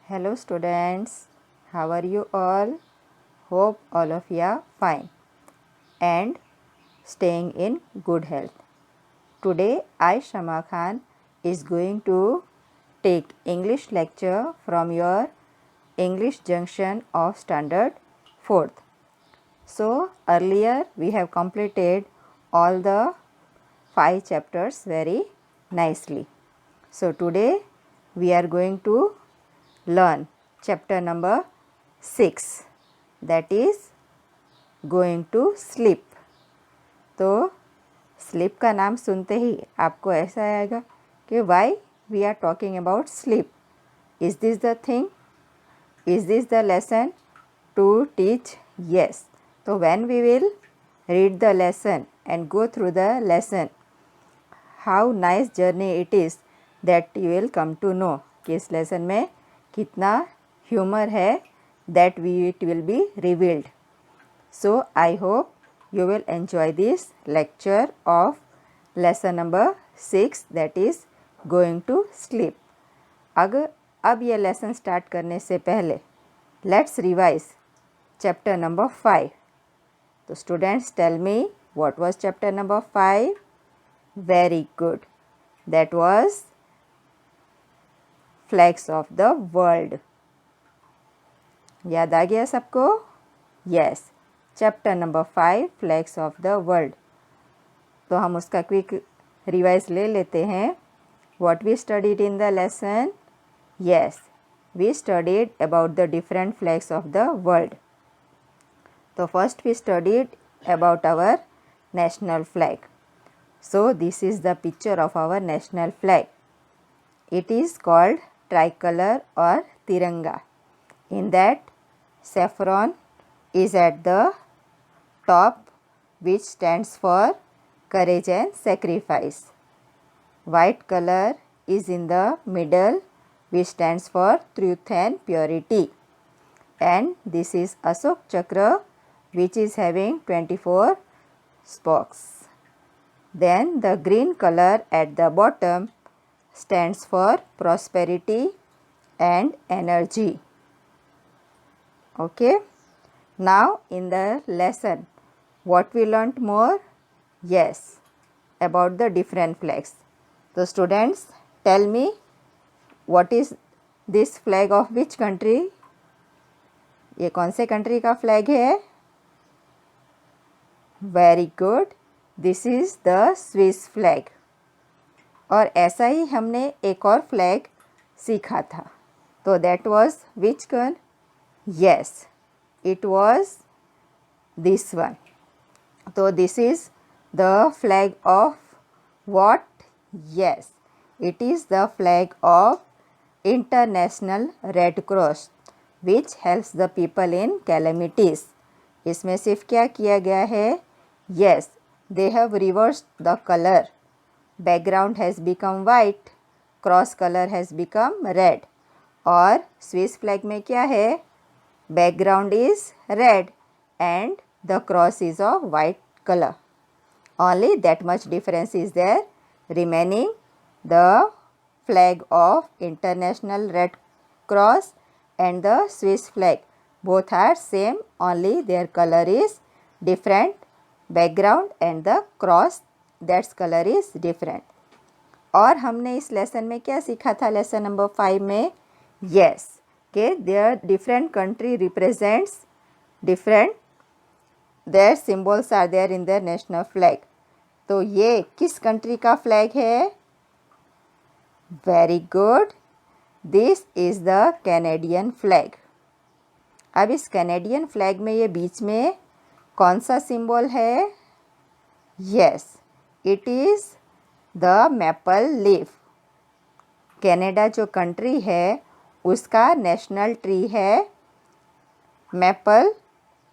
Hello students, how are you all? Hope all of you are fine and staying in good health. Today I Shama Khan is going to take English lecture from your English Junction of Standard 4th. So earlier we have completed all the 5 chapters very nicely. So today we are going to learn chapter number 6, that is going to sleep. तो sleep का नाम सुनते ही आपको ऐसा आएगा कि why we are talking about sleep. Is this the thing? Is this the lesson to teach? Yes. तो when we will read the lesson and go through the lesson, how nice journey it is that you will come to know कि इस lesson में कितना humour है, that it will be revealed. So I hope you will enjoy this lecture of lesson number 6, that is going to sleep. अब ये lesson start करने से पहले let's revise chapter number 5. तो students tell me what was chapter number 5? Very good. That was flags of the world. याद आ गया सबको? Yes. Chapter number 5 flags of the world. तो हम उसका क्विक रिवाइज ले लेते हैं. What we studied in the lesson? Yes, we studied about the different flags of the world. तो first we studied about our national flag. So this is the picture of our national flag. It is called tricolour और Tiranga. In that, saffron is at the top, which stands for courage and sacrifice. White color is in the middle, which stands for truth and purity. And this is Ashok Chakra, which is having 24 spokes. Then the green color at the bottom stands for prosperity and energy. Okay, now in the lesson what we learnt more? Yes, about the different flags. So students, tell me, what is this flag of which country? ये कौन से country का flag है? Very good, this is the Swiss flag. और ऐसा ही हमने एक और फ्लैग सीखा था. तो that was which one? Yes, it was this one. So this is the flag of what? Yes, it is the flag of International Red Cross, which helps the people in calamities. इसमें सिर्फ क्या किया गया है? Yes, they have reversed the color. Background has become white, cross color has become red. और Swiss flag में क्या है? Background is red and the cross is of white color. Only that much difference is there remaining. The flag of International Red Cross and the Swiss flag both are same, only their color is different. Background and the cross, that's color is different. और हमने इस lesson में क्या सीखा था lesson number 5 में? Yes, okay, their different country represents different, their symbols are there in their national flag. तो ये किस कंट्री का फ्लैग है? Very good, this is the Canadian flag. अब इस कैनेडियन फ्लैग में ये बीच में कौन सा सिंबल है? Yes, it is the maple leaf. Canada जो कंट्री है उसका नेशनल ट्री है मैपल.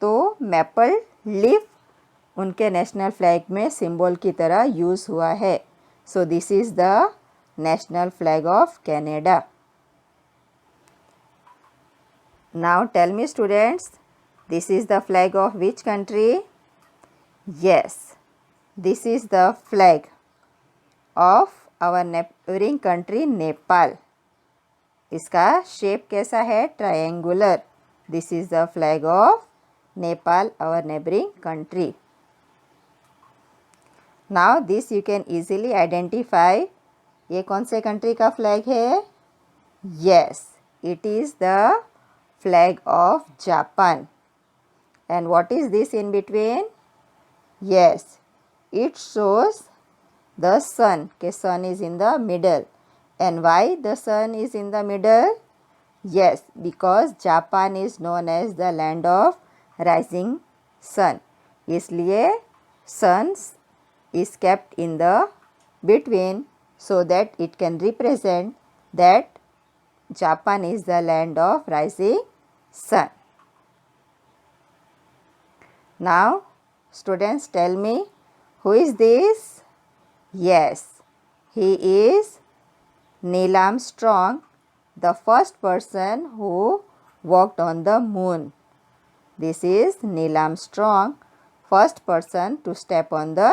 तो मैपल लीफ उनके नेशनल फ्लैग में सिंबल की तरह यूज़ हुआ है. So this is the national flag of Canada. Now tell me students, this is the flag of which country? Yes, this is the flag of our neighbouring country Nepal. इसका shape कैसा है? Triangular. This is the flag of Nepal, our neighbouring country. Now this you can easily identify. ये कौन से country का flag है? Yes, it is the flag of Japan. And what is this in between? Yes, it shows the sun. के sun is in the middle. And why the sun is in the middle? Yes, because Japan is known as the land of rising sun. इसलिए sun is kept in the between so that it can represent that Japan is the land of rising sun. Now, students, tell me, who is this? Yes, he is Neil Armstrong, the first person who walked on the moon. This is Neil Armstrong, first person to step on the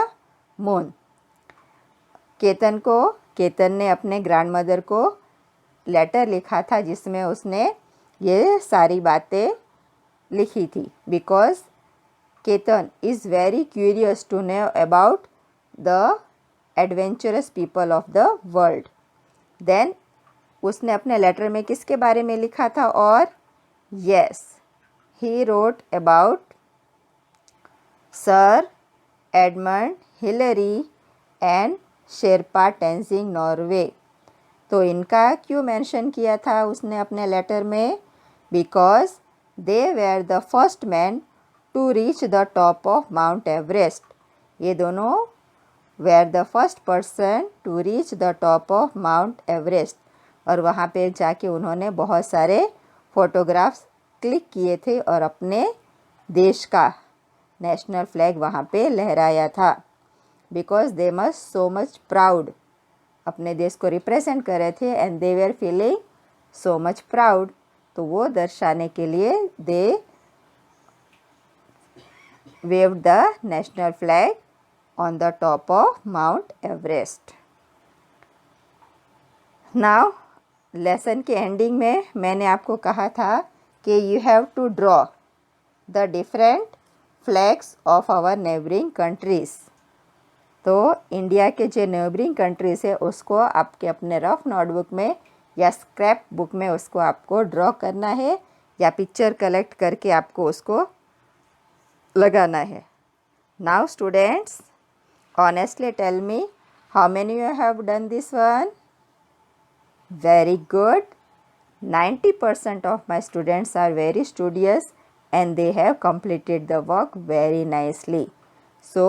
moon. Ketan ने अपने grandmother को letter लिखा था जिसमें उसने ये सारी बातें लिखी थी. Because Ketan is very curious to know about the adventurous people of the world. Then उसने अपने लेटर में किसके बारे में लिखा था? और yes, he wrote about Sir Edmund Hillary and Sherpa Tenzing Norway. तो इनका क्यों मेंशन किया था उसने अपने लेटर में? Because they were the first men to reach the top of Mount Everest. ये दोनों were the first person to reach the top of Mount Everest. और वहाँ पे जाके उन्होंने बहुत सारे फोटोग्राफ्स क्लिक किए थे और अपने देश का नेशनल फ्लैग वहाँ पे लहराया था. Because they must so much proud. अपने देश को रिप्रेजेंट कर रहे थे and they were feeling so much proud. तो वो दर्शाने के लिए दे waved the national flag on the top of Mount Everest. Now, lesson के एंडिंग में मैंने आपको कहा था कि you have to draw the different flags of our neighbouring countries. तो इंडिया के जो नेबरिंग कंट्रीज़ है उसको आपके अपने रफ नोटबुक में या स्क्रैप बुक में उसको आपको ड्रॉ करना है या पिक्चर कलेक्ट करके आपको उसको लगाना है. Now students, honestly tell me, how many you have done this one? Very good. 90% of my students are very studious and they have completed the work very nicely. So,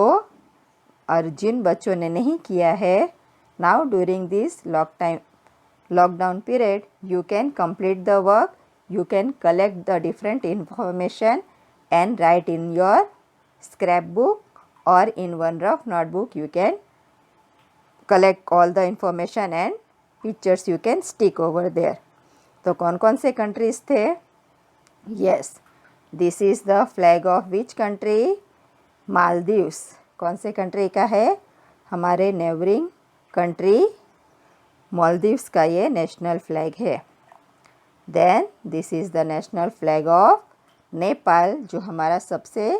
और जिन बच्चों ने नहीं किया है, now during this lockdown period, you can complete the work, you can collect the different information and write in your scrapbook or in one rough notebook. You can collect all the information and pictures you can stick over there. तो कौन कौन से countries थे? Yes, this is the flag of which country? Maldives. कौन से country का है? हमारे नेबरिंग कंट्री मालदीव्स का ये नेशनल फ्लैग है. Then this is the national flag of Nepal, जो हमारा सबसे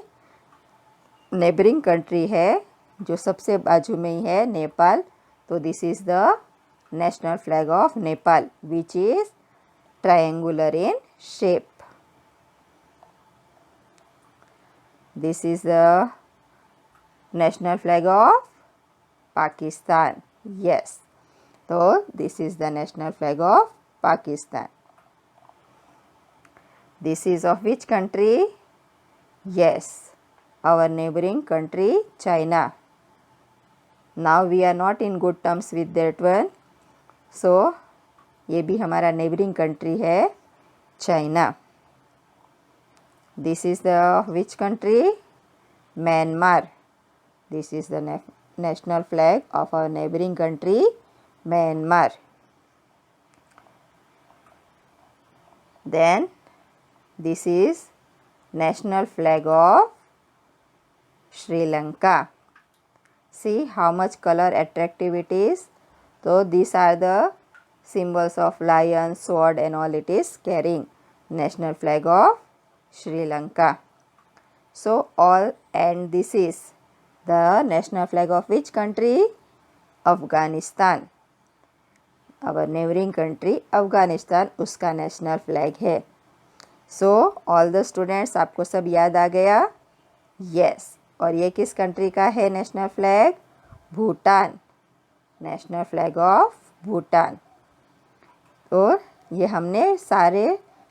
नेबरिंग कंट्री है, जो सबसे बाजू में ही है नेपाल. तो this is the national flag of Nepal which is triangular in shape. This is the national flag of Pakistan. Yes. So this is the national flag of Pakistan. This is of which country? Yes, our neighboring country China. Now we are not in good terms with that one. So ये भी हमारा neighbouring country है China. This is the which country? Myanmar. This is the national flag of our neighbouring country Myanmar. Then this is national flag of Sri Lanka. See how much color attractive it is. So these are the symbols of lion, sword and all it is carrying. National flag of Sri Lanka. So all, and this is the national flag of which country? Afghanistan. Our neighboring country Afghanistan, उसका national flag है. So all the students, आपको सब याद आ गया? Yes. और ये किस country का है national flag? Bhutan. National flag of Bhutan. और ये हमने सारे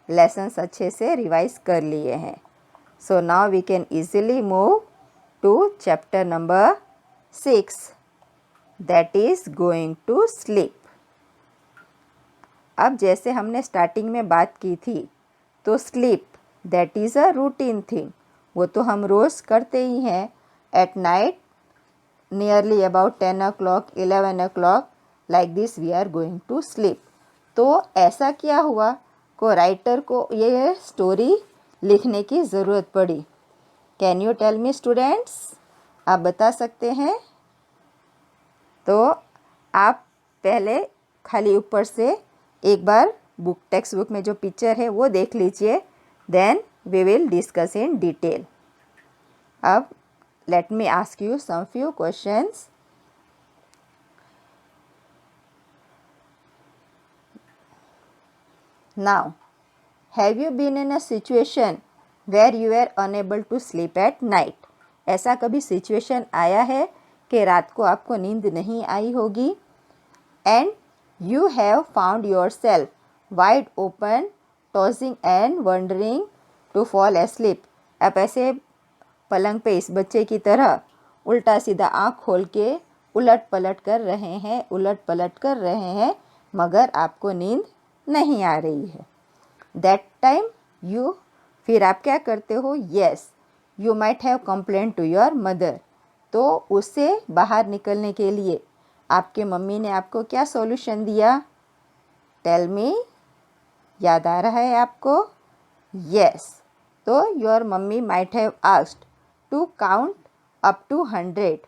लेसन्स अच्छे से रिवाइज कर लिए हैं. So now we can easily move to chapter number 6, that is going to sleep. अब जैसे हमने स्टार्टिंग में बात की थी, तो sleep that is a routine thing, वो तो हम रोज़ करते ही हैं. At night nearly about 10 o'clock 11 o'clock like this we are going to sleep. तो ऐसा क्या हुआ को राइटर को ये स्टोरी लिखने की ज़रूरत पड़ी? Can you tell me students? आप बता सकते हैं? तो आप पहले खाली ऊपर से एक बार बुक टेक्स्ट बुक में जो पिक्चर है वो देख लीजिए, then we will discuss in detail. अब let me ask you some few questions. Now, have you been in a situation where you are unable to sleep at night? ऐसा कभी situation आया है कि रात को आपको नींद नहीं आई होगी? And you have found yourself wide open, tossing and wondering to fall asleep. आप ऐसे पलंग पे इस बच्चे की तरह उल्टा सीधा आँख खोल के उलट पलट कर रहे हैं, मगर आपको नींद नहीं आ रही है. दैट टाइम यू, फिर आप क्या करते हो? Yes, you might have complain to your mother. तो उससे बाहर निकलने के लिए आपके मम्मी ने आपको क्या सॉल्यूशन दिया? Tell me. याद आ रहा है आपको? यस. तो your mummy might have asked to count up to 100,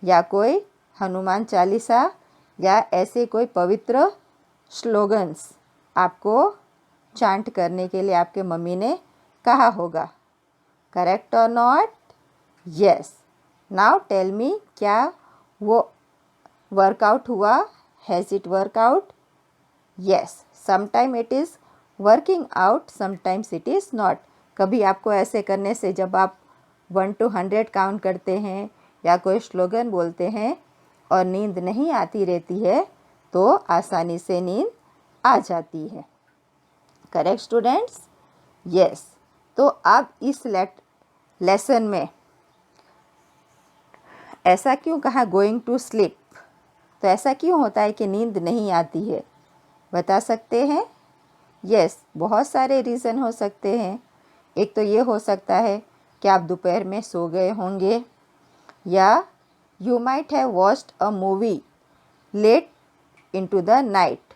या कोई हनुमान चालीसा या ऐसे कोई पवित्र स्लोगन्स आपको चांट करने के लिए आपके मम्मी ने कहा होगा. करेक्ट और not? Yes. Now tell me, क्या वो वर्कआउट हुआ? Has it work out? Yes. Sometime it is working out, sometimes it is not. कभी आपको ऐसे करने से जब आप 1 to 100 काउंट करते हैं या कोई स्लोगन बोलते हैं और नींद नहीं आती रहती है, तो आसानी से नींद आ जाती है. Correct students? यस. तो अब इस लेसन में ऐसा क्यों कहा गोइंग टू स्लीप? तो ऐसा क्यों होता है कि नींद नहीं आती है? बता सकते हैं? यस, बहुत सारे रीज़न हो सकते हैं. एक तो ये हो सकता है कि आप दोपहर में सो गए होंगे, या you might have watched a movie late into the night.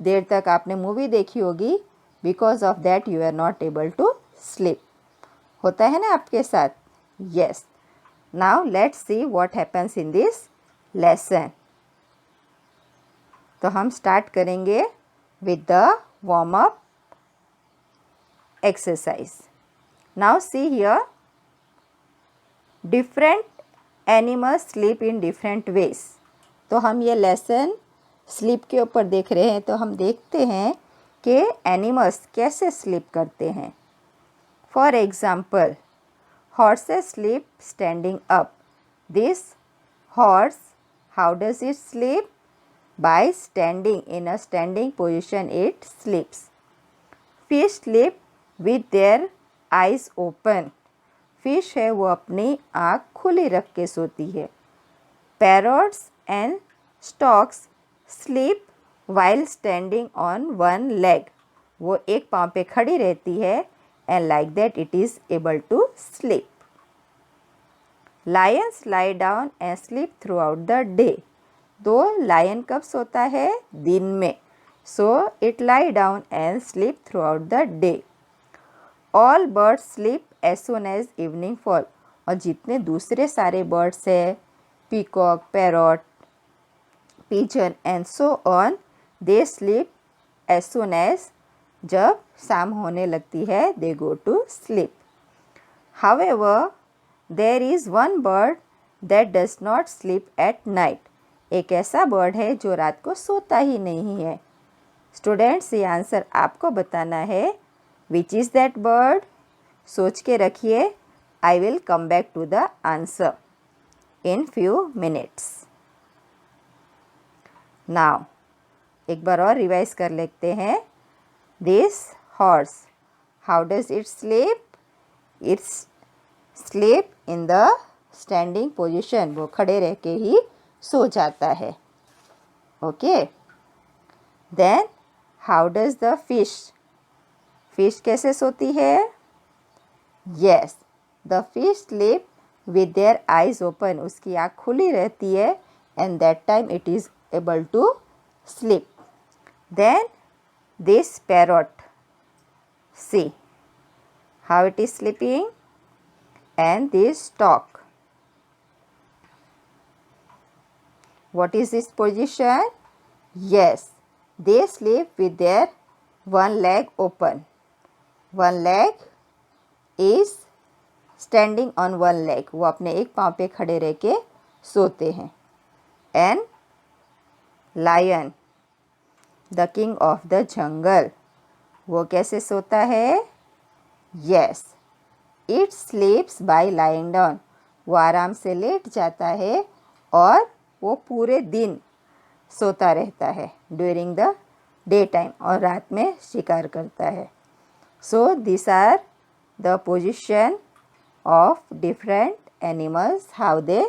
देर तक आपने मूवी देखी होगी, because of that you are not able to sleep. होता है ना आपके साथ? Yes. Now let's see what happens in this lesson. तो हम स्टार्ट करेंगे with the warm up exercise. Now see here, different animals sleep in different ways. तो हम ये लेसन स्लीप के ऊपर देख रहे हैं, तो हम देखते हैं कि एनिमल्स कैसे स्लीप करते हैं. For example, horses sleep standing up. This horse, how does it sleep? By standing. In a standing position it sleeps. Fish sleep with their eyes open. Fish है वो अपनी आँख खुली रख के सोती है. Parrots and storks sleep while standing on one leg. वो एक पाँव पे खड़ी रहती है, and like that it is able to sleep. Lions lie down and sleep throughout the day. तो lion कब सोता है? दिन में. So it lie down and sleep throughout the day. All birds sleep as soon as evening fall. और जितने दूसरे सारे birds हैं, peacock, parrot, pigeon and so on, they sleep as soon as, जब शाम होने लगती है they go to sleep. However there is one bird that does not sleep at night. एक ऐसा बर्ड है जो रात को सोता ही नहीं है. स्टूडेंट्स, ये आंसर आपको बताना है. Which is that bird? सोच के रखिए. I will come back to the answer in few minutes. Now एक बार और रिवाइज कर लेते हैं. This horse, how does it sleep? It's sleep in the standing position. वो खड़े रह के ही सो जाता है. Okay. Then how does the fish? Fish कैसे सोती है? Yes, the fish sleep with their eyes open. उसकी आँख खुली रहती है and that time it is able to sleep. Then this parrot, see how it is sleeping. And this stork, what is its position? Yes, they sleep with their one leg open. One leg is standing on one leg. वो अपने एक पाँव पे खड़े रह के सोते हैं. And lion, the king of the jungle, वो कैसे सोता है? Yes, it sleeps by lying down. वो आराम से लेट जाता है और वो पूरे दिन सोता रहता है ड्यूरिंग द डे टाइम, और रात में शिकार करता है. So this are the position of different animals, how they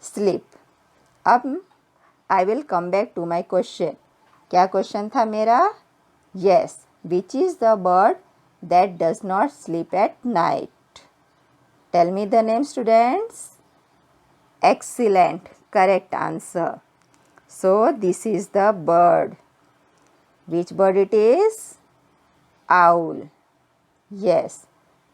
sleep. अब I will come back to my question. क्या क्वेश्चन था मेरा? Yes, which is the bird that does not sleep at night? Tell me the name, students. Excellent, correct answer. So this is the bird. Which bird it is? Owl. Yes,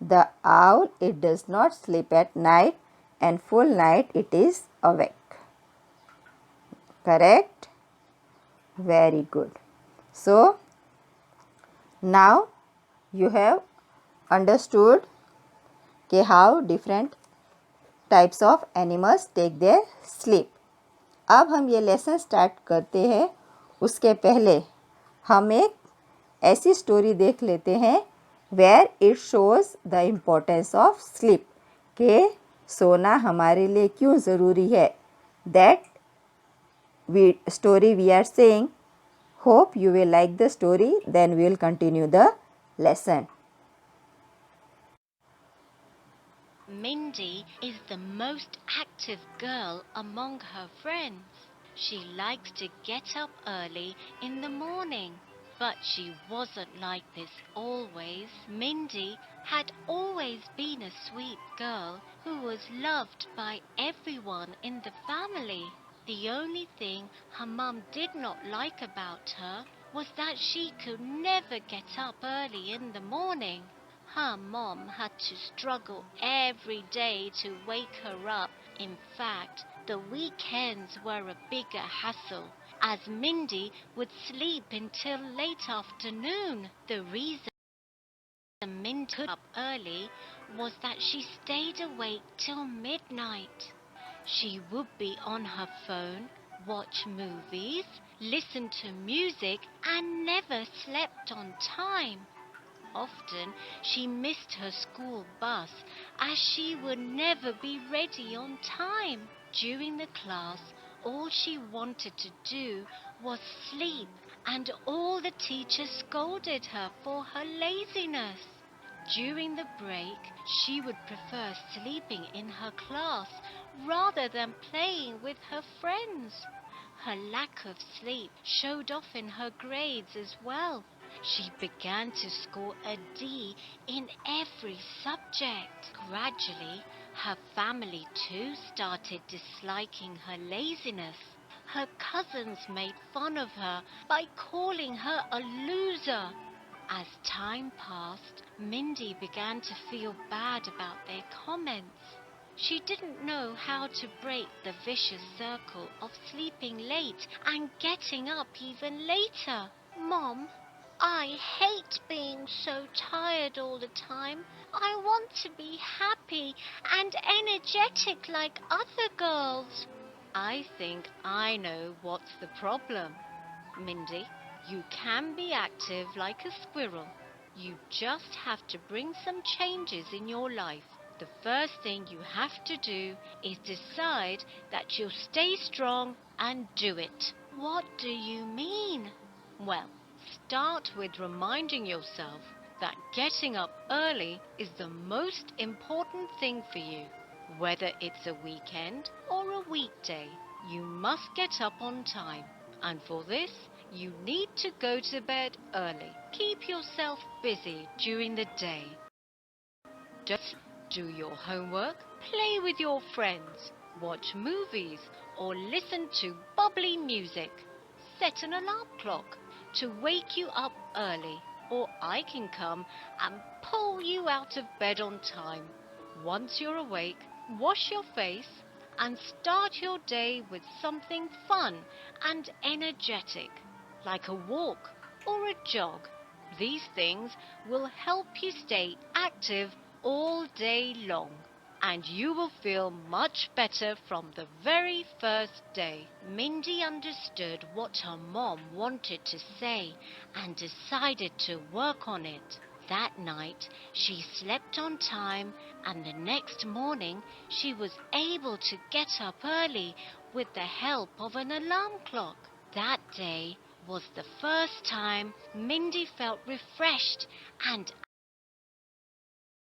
the owl, it does not sleep at night and full night it is awake. Correct? Very good. So now you have understood कि how different types of animals take their sleep. अब हम ये lesson start करते हैं. उसके पहले हम एक ऐसी स्टोरी देख लेते हैं where it shows the importance of sleep, कि सोना हमारे लिए क्यों ज़रूरी है. That story we are saying. Hope you will like the story. Then we will continue the lesson. Mindy is the most active girl among her friends. She likes to get up early in the morning. But she wasn't like this always. Mindy had always been a sweet girl who was loved by everyone in the family. The only thing her mum did not like about her was that she could never get up early in the morning. Her mom had to struggle every day to wake her up. In fact, the weekends were a bigger hassle, as Mindy would sleep until late afternoon. The reason Mindy got up early was that she stayed awake till midnight. She would be on her phone, watch movies, listen to music, and never slept on time. Often she missed her school bus as she would never be ready on time. During the class, all she wanted to do was sleep, and all the teachers scolded her for her laziness. During the break, she would prefer sleeping in her class rather than playing with her friends. Her lack of sleep showed off in her grades as well. She began to score a D in every subject. Gradually, her family too started disliking her laziness. Her cousins made fun of her by calling her a loser. As time passed, Mindy began to feel bad about their comments. She didn't know how to break the vicious circle of sleeping late and getting up even later. Mom, I hate being so tired all the time. I want to be happy and energetic like other girls. I think I know what's the problem. Mindy, you can be active like a squirrel. You just have to bring some changes in your life. The first thing you have to do is decide that you'll stay strong and do it. What do you mean? Well, start with reminding yourself that getting up early is the most important thing for you. Whether it's a weekend or a weekday, you must get up on time. And for this, you need to go to bed early. Keep yourself busy during the day. Just do your homework, play with your friends, watch movies, or listen to bubbly music. Set an alarm clock to wake you up early, or I can come and pull you out of bed on time. Once you're awake, wash your face and start your day with something fun and energetic, like a walk or a jog. These things will help you stay active all day long, and you will feel much better from the very first day. Mindy understood what her mom wanted to say and decided to work on it. That night, she slept on time, and the next morning, she was able to get up early with the help of an alarm clock. That day was the first time Mindy felt refreshed and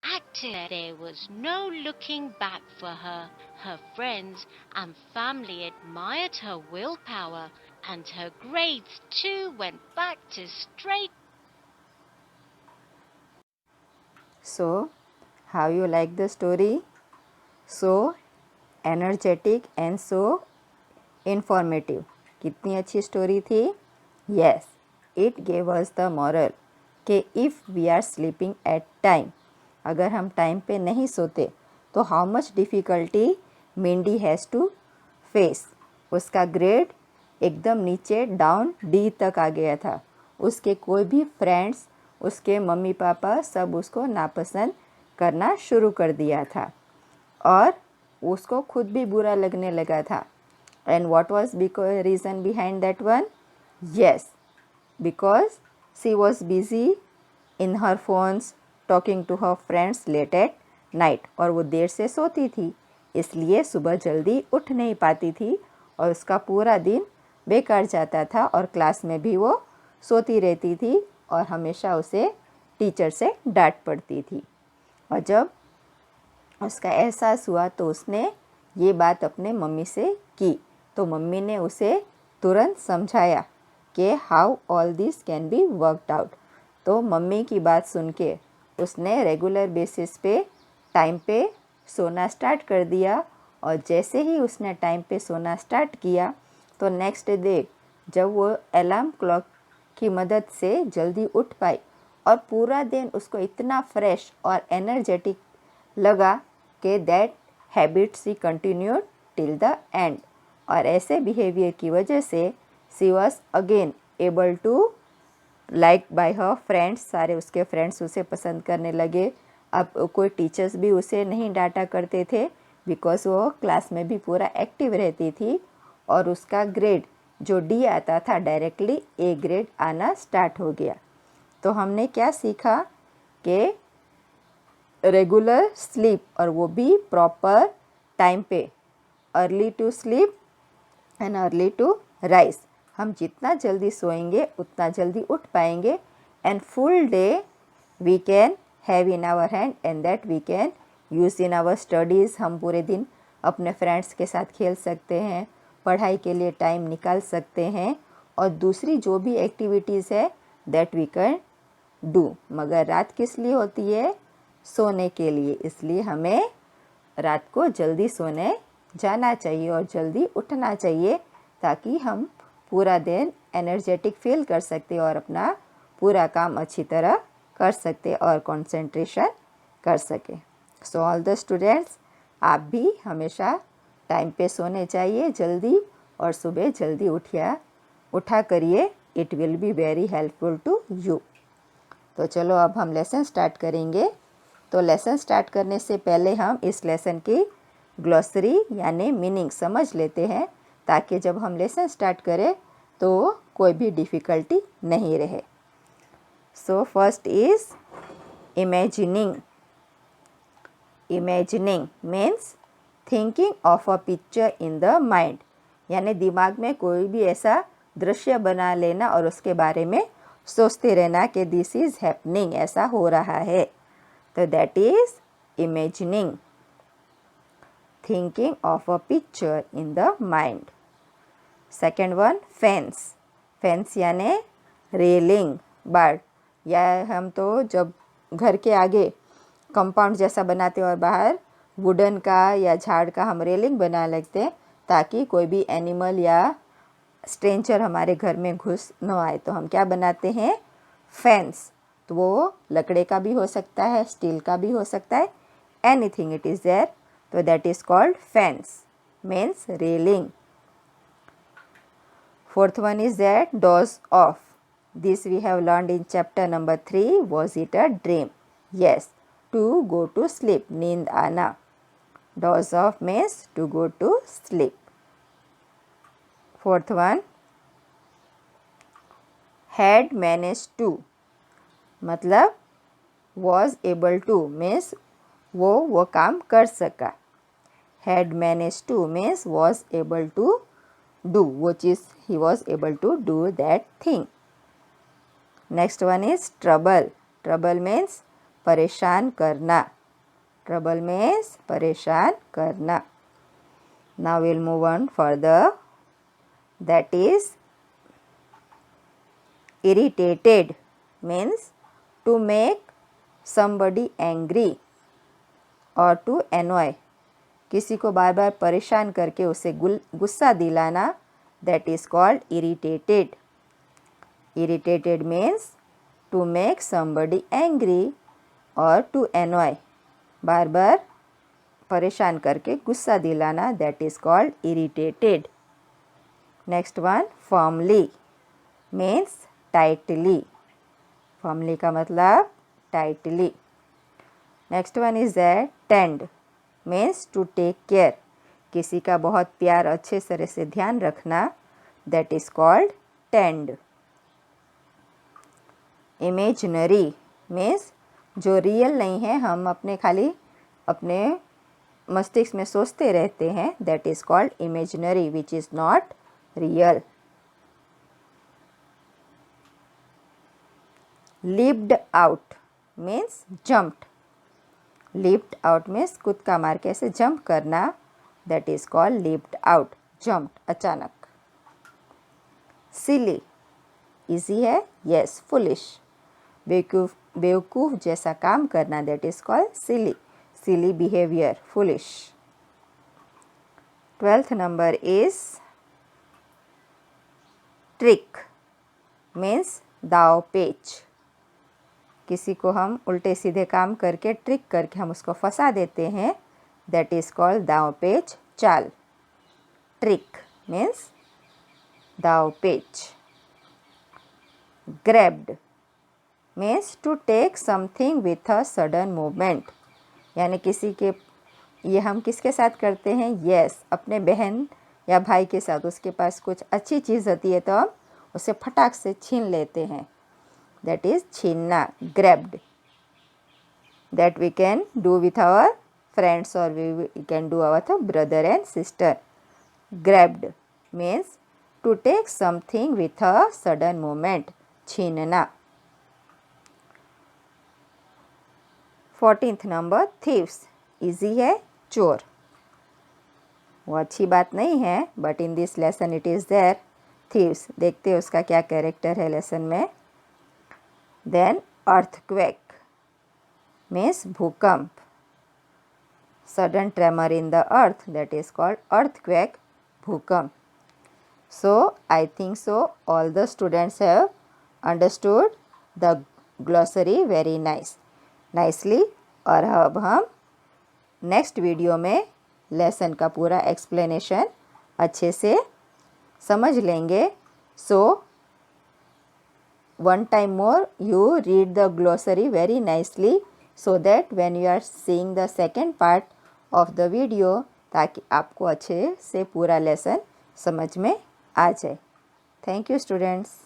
active. There was no looking back for her. Her friends and family admired her willpower, and her grades too went back to straight. So, how you like the story? So energetic and so informative. कितनी अच्छी story थी? Yes, it gave us the moral कि if we are sleeping at time, अगर हम time पे नहीं सोते तो how much difficulty Mindy has to face. उसका ग्रेड एकदम नीचे डाउन डी तक आ गया था. उसके कोई भी फ्रेंड्स, उसके मम्मी पापा सब उसको नापसंद करना शुरू कर दिया था और उसको खुद भी बुरा लगने लगा था. And what was reason behind that one? Yes, because she was busy in her phones talking to her friends late at night. और वो देर से सोती थी, इसलिए सुबह जल्दी उठ नहीं पाती थी और उसका पूरा दिन बेकार जाता था और क्लास में भी वो सोती रहती थी और हमेशा उसे टीचर से डांट पड़ती थी. और जब उसका एहसास हुआ तो उसने ये बात अपने मम्मी से की. तो मम्मी ने उसे तुरंत समझाया कि how all this can be worked out. तो मम्मी की बात सुन के उसने रेगुलर बेसिस पे टाइम पे सोना स्टार्ट कर दिया. और जैसे ही उसने टाइम पे सोना स्टार्ट किया तो नेक्स्ट डे जब वो अलार्म क्लॉक की मदद से जल्दी उठ पाई और पूरा दिन उसको इतना फ्रेश और एनर्जेटिक लगा कि that habit she continued till the end. और ऐसे बिहेवियर की वजह से she was again able to like by her friends. सारे उसके फ्रेंड्स उसे पसंद करने लगे. अब कोई टीचर्स भी उसे नहीं डांटा करते थे बिकॉज वो क्लास में भी पूरा एक्टिव रहती थी और उसका ग्रेड जो डी आता था डायरेक्टली ए ग्रेड आना स्टार्ट हो गया. तो हमने क्या सीखा कि रेगुलर स्लीप और वो भी प्रॉपर टाइम पे, early to sleep and early to rise. हम जितना जल्दी सोएंगे उतना जल्दी उठ पाएंगे and full day we can have in our hand and that we can use in our studies. हम पूरे दिन अपने फ्रेंड्स के साथ खेल सकते हैं, पढ़ाई के लिए टाइम निकाल सकते हैं और दूसरी जो भी एक्टिविटीज़ है दैट वी कैन डू. मगर रात किस लिए होती है? सोने के लिए. इसलिए हमें रात को जल्दी सोने जाना चाहिए और जल्दी उठना चाहिए ताकि हम पूरा दिन एनर्जेटिक फील कर सकते और अपना पूरा काम अच्छी तरह कर सकते और कंसंट्रेशन कर सके. सो ऑल द स्टूडेंट्स, आप भी हमेशा टाइम पे सोने चाहिए जल्दी, और सुबह जल्दी उठा करिए। It will be very helpful to you. तो चलो अब हम लेसन स्टार्ट करेंगे। तो लेसन स्टार्ट करने से पहले हम इस लेसन की ग्लॉसरी यानी मीनिंग समझ लेते हैं, ताकि जब हम लेसन स्टार्ट करें तो कोई भी डिफ़िकल्टी नहीं रहे। So first is imagining. Imagining means thinking of a picture in the mind, यानी दिमाग में कोई भी ऐसा दृश्य बना लेना और उसके बारे में सोचते रहना कि दिस इज़ हैपनिंग, ऐसा हो रहा है। तो that is imagining, thinking of a picture in the mind. Second one fence. Fence यानी रेलिंग, बाड़, या हम तो जब घर के आगे कंपाउंड जैसा बनाते हैं और बाहर वुडन का या झाड़ का हम रेलिंग बना लेते हैं, ताकि कोई भी एनिमल या स्ट्रेंजर हमारे घर में घुस न आए, तो हम क्या बनाते हैं? फेंस। तो वो लकड़े का भी हो सकता है, स्टील का भी हो सकता है, एनीथिंग इट इज़ देयर, तो that is called fence, means railing. Fourth one is that doze off. This we have learned in chapter number 3. Was it a dream? Yes, to go to sleep, नींद आना. Doze off means to go to sleep. Fourth one, had managed to, मतलब was able to means वो काम कर सका. Had managed to means was able to do, वो चीज़ he was able to do that thing. Next one is trouble. Trouble means परेशान करना. Trouble means परेशान करना. Now we'll move on further. That is irritated means to make somebody angry or to annoy, किसी को बार बार परेशान करके उसे गुस्सा दिलाना, that is called irritated. Irritated means to make somebody angry और टू एनॉय, बार बार परेशान करके गुस्सा दिलाना, that is called irritated. Next one, firmly means tightly. Firmly का मतलब tightly. Next one is that tend means to take care, किसी का बहुत प्यार अच्छे तरह से ध्यान रखना, that is called tend. Imaginary means जो रियल नहीं है, हम अपने मस्तिष्क में सोचते रहते हैं, that is called imaginary, which is not real. Lipped out means jumped. Lipped out means कूद का मार के ऐसे जंप करना, that is called lipped out, jumped, अचानक. सिली, इजी है, यस. फुलिश, बेवकूफ़ जैसा काम करना, that is called silly. Silly behaviour, foolish. 12th number is trick means दाव पेच. किसी को हम उल्टे सीधे काम करके ट्रिक करके हम उसको फंसा देते हैं, दैट इज़ कॉल्ड दाव पेच, चाल. ट्रिक मीन्स दाव पेच. Grabbed means to take something with a sudden movement, यानी ये हम किसके साथ करते हैं? यस, अपने बहन या भाई के साथ. उसके पास कुछ अच्छी चीज़ होती है तो हम उसे फटाक से छीन लेते हैं, that is छीनना, grabbed. That we can do with our friends or we can do with our brother and sister. Grabbed means to take something with a sudden movement, छीनना. 14th नंबर thieves, easy है, चोर. वो अच्छी बात नहीं है, but in this lesson it is there. thieves, देखते हैं उसका क्या कैरेक्टर है लेसन में. Then earthquake means भूकंप. Sudden tremor in the earth, that is called earthquake, भूकंप. So I think so all the students have understood the glossary very nicely. और अब हम नेक्स्ट वीडियो में लेसन का पूरा एक्सप्लेनेशन अच्छे से समझ लेंगे. सो one time more you read the glossary very nicely so that when you are seeing the second part of the video ताकि आपको अच्छे से पूरा लेसन समझ में आ जाए. Thank you students.